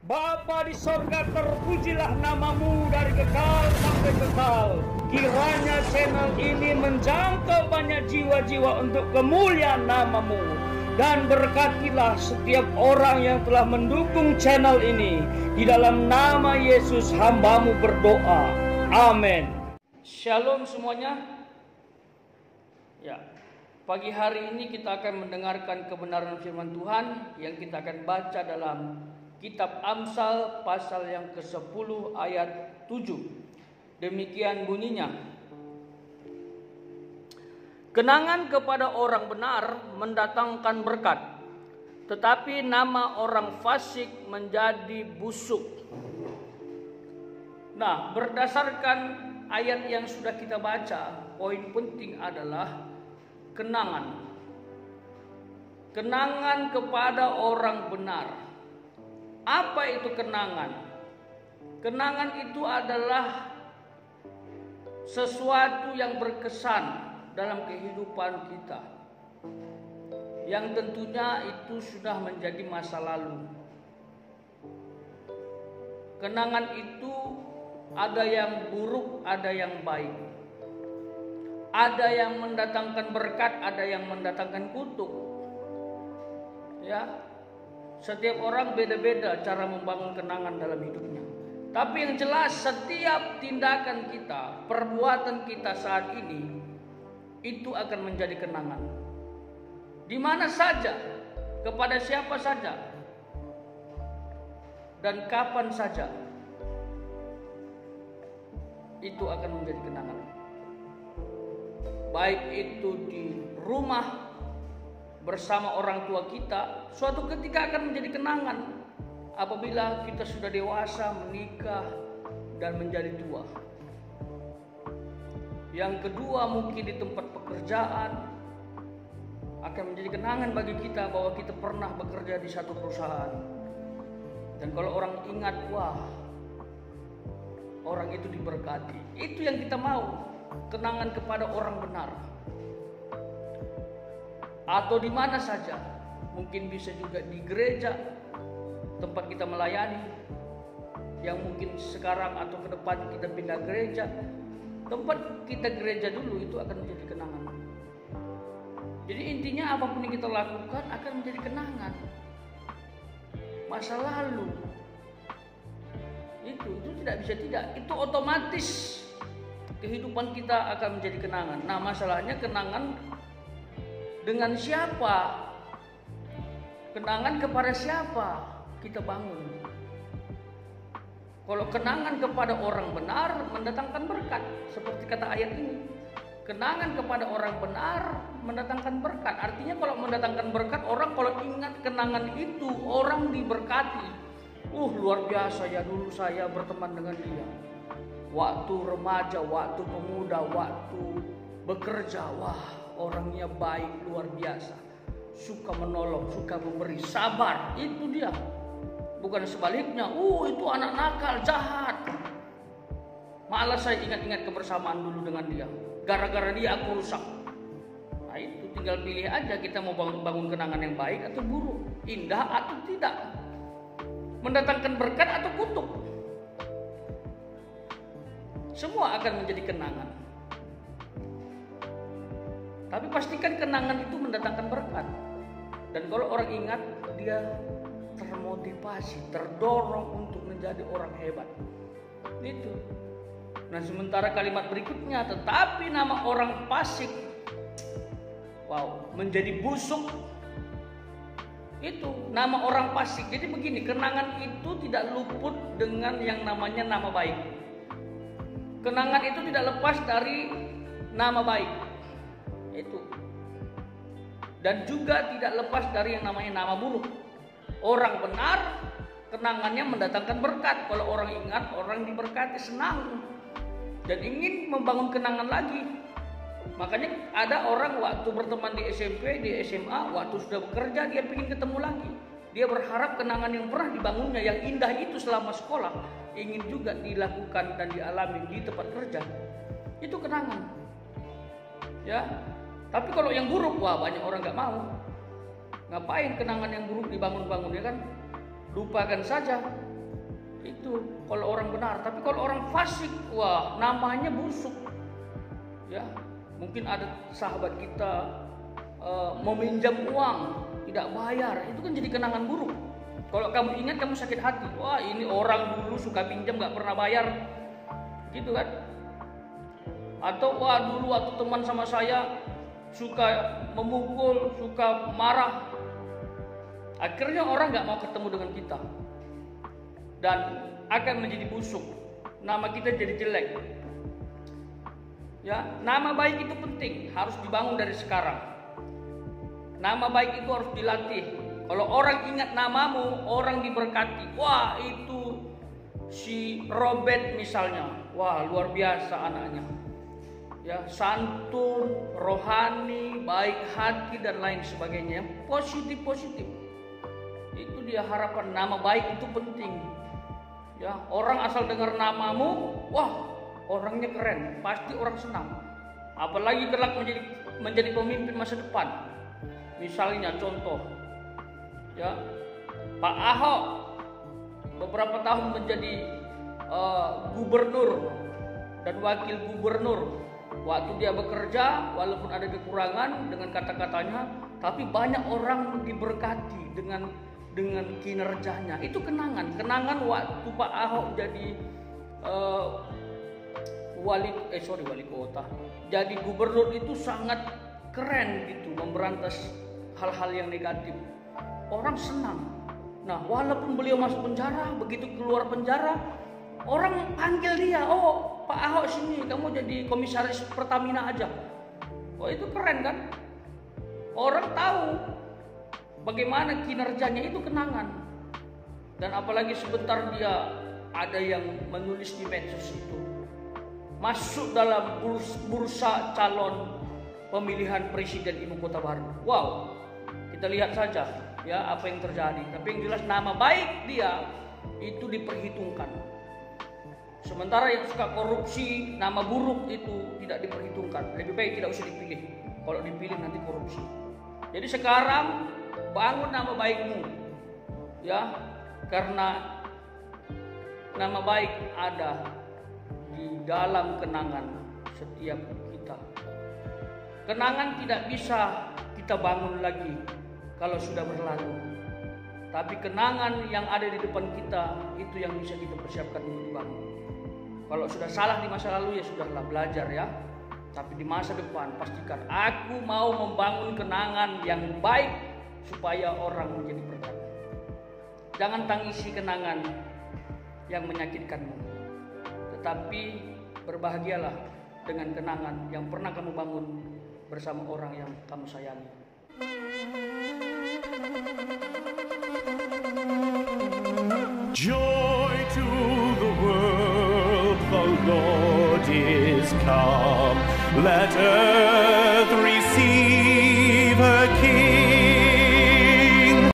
Bapa di sorga, terpujilah namamu dari kekal sampai kekal. Kiranya channel ini menjangkau banyak jiwa-jiwa untuk kemuliaan namamu. Dan berkatilah setiap orang yang telah mendukung channel ini. Di dalam nama Yesus hambamu berdoa. Amin. Shalom semuanya. Ya, pagi hari ini kita akan mendengarkan kebenaran firman Tuhan yang kita akan baca dalam Kitab Amsal pasal yang ke-10 ayat 7. Demikian bunyinya. Kenangan kepada orang benar mendatangkan berkat, tetapi nama orang fasik menjadi busuk. Nah, berdasarkan ayat yang sudah kita baca, poin penting adalah kenangan. Kenangan kepada orang benar. Apa itu kenangan? Kenangan itu adalah sesuatu yang berkesan dalam kehidupan kita, yang tentunya itu sudah menjadi masa lalu. Kenangan itu ada yang buruk, ada yang baik. Ada yang mendatangkan berkat, ada yang mendatangkan kutuk. Ya. Setiap orang beda-beda cara membangun kenangan dalam hidupnya. Tapi yang jelas setiap tindakan kita, perbuatan kita saat ini itu akan menjadi kenangan. Di mana saja, kepada siapa saja, dan kapan saja, itu akan menjadi kenangan. Baik itu di rumah bersama orang tua kita, suatu ketika akan menjadi kenangan apabila kita sudah dewasa, menikah, dan menjadi tua. Yang kedua, mungkin di tempat pekerjaan akan menjadi kenangan bagi kita bahwa kita pernah bekerja di satu perusahaan. Dan kalau orang ingat, wah, orang itu diberkati. Itu yang kita mau, kenangan kepada orang benar. Atau di mana saja, mungkin bisa juga di gereja tempat kita melayani, yang mungkin sekarang atau ke depan kita pindah gereja. Tempat kita gereja dulu itu akan menjadi kenangan. Jadi intinya apapun yang kita lakukan akan menjadi kenangan masa lalu. Itu tidak bisa tidak, itu otomatis kehidupan kita akan menjadi kenangan. Nah, masalahnya kenangan dengan siapa? Kenangan kepada siapa kita bangun? Kalau kenangan kepada orang benar mendatangkan berkat, seperti kata ayat ini. Kenangan kepada orang benar mendatangkan berkat. Artinya kalau mendatangkan berkat, orang kalau ingat kenangan itu, orang diberkati. Luar biasa ya, dulu saya berteman dengan dia. Waktu remaja, waktu pemuda, waktu bekerja, wah, orangnya baik, luar biasa, suka menolong, suka memberi, sabar. Itu dia. Bukan sebaliknya, itu anak nakal, jahat. Malah saya ingat-ingat kebersamaan dulu dengan dia. Gara-gara dia aku rusak. Nah, itu tinggal pilih aja kita mau bangun kenangan yang baik atau buruk, indah atau tidak, mendatangkan berkat atau kutuk. Semua akan menjadi kenangan. Tapi pastikan kenangan itu mendatangkan berkat. Dan kalau orang ingat, dia termotivasi, terdorong untuk menjadi orang hebat. Itu. Nah, sementara kalimat berikutnya, tetapi nama orang fasik, menjadi busuk. Itu nama orang fasik. Jadi begini, kenangan itu tidak luput dengan yang namanya nama baik. Kenangan itu tidak lepas dari nama baik. Itu. Dan juga tidak lepas dari yang namanya nama buruk. Orang benar, kenangannya mendatangkan berkat. Kalau orang ingat, orang diberkati, senang dan ingin membangun kenangan lagi. Makanya ada orang waktu berteman di SMP, di SMA, waktu sudah bekerja, dia ingin ketemu lagi. Dia berharap kenangan yang pernah dibangunnya, yang indah itu selama sekolah, ingin juga dilakukan dan dialami di tempat kerja. Itu kenangan. Ya. Tapi kalau yang buruk, banyak orang gak mau. Ngapain kenangan yang buruk dibangun-bangun, ya kan? Lupakan saja. Itu kalau orang benar. Tapi kalau orang fasik, wah, namanya busuk. Ya, mungkin ada sahabat kita meminjam uang tidak bayar, itu kan jadi kenangan buruk. Kalau kamu ingat, kamu sakit hati. Wah, ini orang dulu suka pinjam nggak pernah bayar, gitu kan? Atau wah, dulu waktu teman sama saya suka memukul, suka marah. Akhirnya orang nggak mau ketemu dengan kita dan akan menjadi busuk. Nama kita jadi jelek. Ya, nama baik itu penting, harus dibangun dari sekarang. Nama baik itu harus dilatih. Kalau orang ingat namamu, orang diberkati. Wah, itu si Robert misalnya. Wah, luar biasa anaknya. Ya, santun, rohani, baik hati dan lain sebagainya. Positif. Itu dia harapan. Nama baik itu penting. Ya, orang asal dengar namamu, wah, orangnya keren, pasti orang senang. Apalagi kelak menjadi pemimpin masa depan. Misalnya contoh, ya, Pak Ahok beberapa tahun menjadi gubernur dan wakil gubernur. Waktu dia bekerja, walaupun ada kekurangan dengan kata-katanya, tapi banyak orang diberkati dengan kinerjanya. Itu kenangan waktu Pak Ahok jadi wali kota, jadi gubernur. Itu sangat keren gitu, memberantas hal-hal yang negatif. Orang senang. Nah, walaupun beliau masuk penjara, begitu keluar penjara, orang panggil dia, oh Pak Ahok sini, kamu jadi komisaris Pertamina aja. Oh, itu keren kan? Orang tahu bagaimana kinerjanya, itu kenangan. Dan apalagi sebentar dia ada yang menulis di medsos itu, masuk dalam bursa calon pemilihan presiden ibu kota baru. Wow, kita lihat saja ya apa yang terjadi. Tapi yang jelas nama baik dia itu diperhitungkan. Sementara yang suka korupsi, nama buruk itu tidak diperhitungkan. Lebih baik tidak usah dipilih. Kalau dipilih nanti korupsi. Jadi sekarang bangun nama baikmu, ya, karena nama baik ada di dalam kenangan setiap kita. Kenangan tidak bisa kita bangun lagi kalau sudah berlalu. Tapi kenangan yang ada di depan kita itu yang bisa kita persiapkan untuk dibangun. Kalau sudah salah di masa lalu ya sudahlah, belajar ya. Tapi di masa depan pastikan aku mau membangun kenangan yang baik supaya orang menjadi berkat. Jangan tangisi kenangan yang menyakitkanmu, tetapi berbahagialah dengan kenangan yang pernah kamu bangun bersama orang yang kamu sayangi. Joy to the world, the Lord is come. Let earth